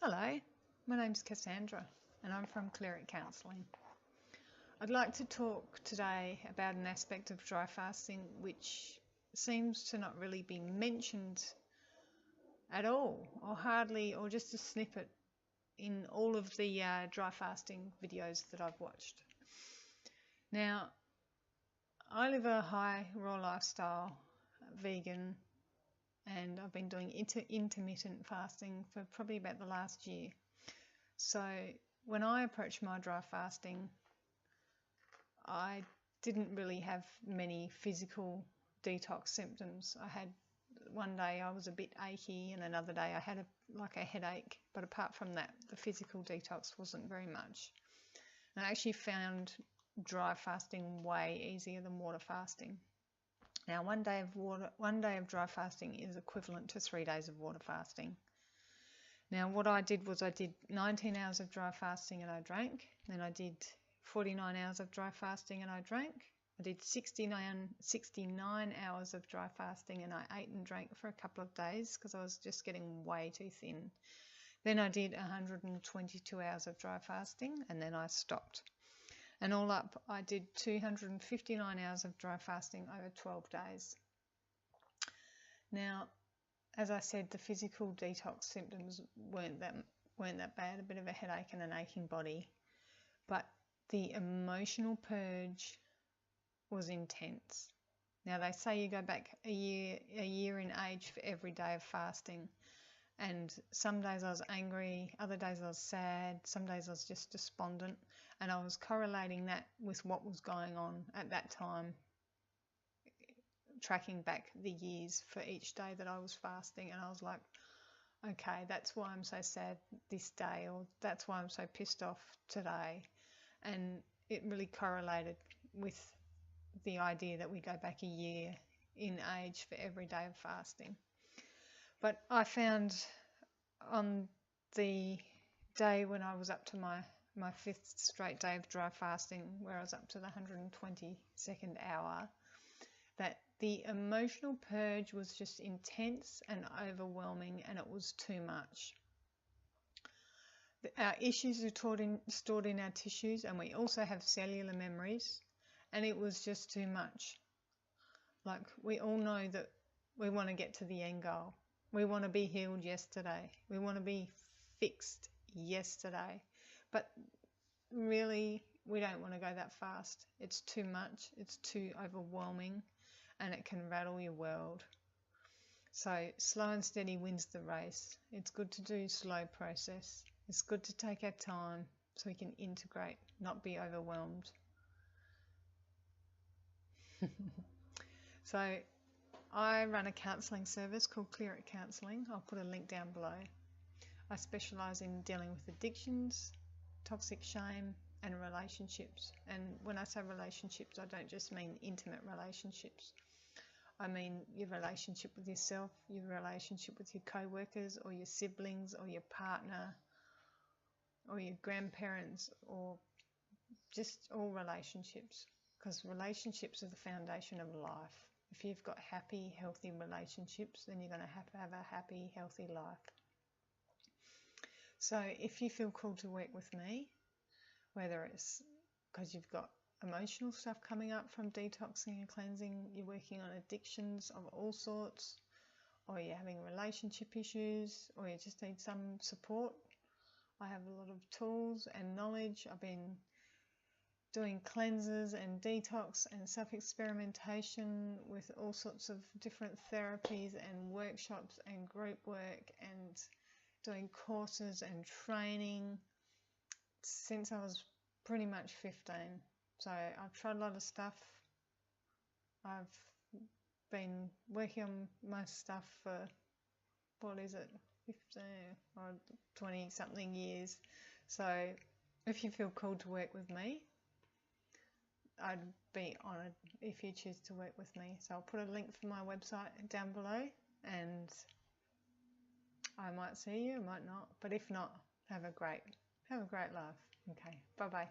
Hello, my name's Cassandra and I'm from Counselling. I'd like to talk today about an aspect of dry fasting which seems to not really be mentioned at all, or hardly, or just a snippet in all of the dry fasting videos that I've watched. Now, I live a high raw lifestyle, vegan, and I've been doing intermittent fasting for probably about the last year. So when I approached my dry fasting, I didn't really have many physical detox symptoms. I had one day I was a bit achy, and another day I had like a headache, but apart from that, the physical detox wasn't very much. And I actually found dry fasting way easier than water fasting. Now, one day of dry fasting is equivalent to 3 days of water fasting. Now, what I did was I did 19 hours of dry fasting and I drank. Then I did 49 hours of dry fasting and I drank. I did 69 hours of dry fasting and I ate and drank for a couple of days because I was just getting way too thin. Then I did 122 hours of dry fasting and then I stopped. And all up, I did 259 hours of dry fasting over 12 days. Now, as I said, the physical detox symptoms weren't that bad, a bit of a headache and an aching body. But the emotional purge was intense. Now, they say you go back a year in age for every day of fasting. And some days I was angry, other days I was sad, some days I was just despondent, and I was correlating that with what was going on at that time, tracking back the years for each day that I was fasting, and I was like, okay, that's why I'm so sad this day, or that's why I'm so pissed off today. And it really correlated with the idea that we go back a year in age for every day of fasting. But I found on the day when I was up to my fifth straight day of dry fasting, where I was up to the 122nd hour, that the emotional purge was just intense and overwhelming, and it was too much. Our issues are stored in our tissues, and we also have cellular memories, and it was just too much. Like, we all know that we want to get to the end goal. We want to be healed yesterday. We want to be fixed yesterday. But really, we don't want to go that fast. It's too much. It's too overwhelming, and it can rattle your world. So slow and steady wins the race. It's good to do slow process. It's good to take our time so we can integrate, not be overwhelmed. So I run a counselling service called Counselling. I'll put a link down below. I specialise in dealing with addictions, toxic shame, and relationships. And when I say relationships, I don't just mean intimate relationships. I mean your relationship with yourself, your relationship with your co-workers or your siblings or your partner or your grandparents, or just all relationships, because relationships are the foundation of life. If you've got happy, healthy relationships, then you're going to have a happy, healthy life. So if you feel called to work with me, whether it's because you've got emotional stuff coming up from detoxing and cleansing, you're working on addictions of all sorts, or you're having relationship issues, or you just need some support, I have a lot of tools and knowledge. I've been doing cleanses and detox and self-experimentation with all sorts of different therapies and workshops and group work, and doing courses and training since I was pretty much 15. So I've tried a lot of stuff. I've been working on my stuff for, 15 or 20 something years. So if you feel called to work with me, I'd be honoured if you choose to work with me. So I'll put a link for my website down below, and I might see you, I might not, but if not, have a great life. Okay, bye bye.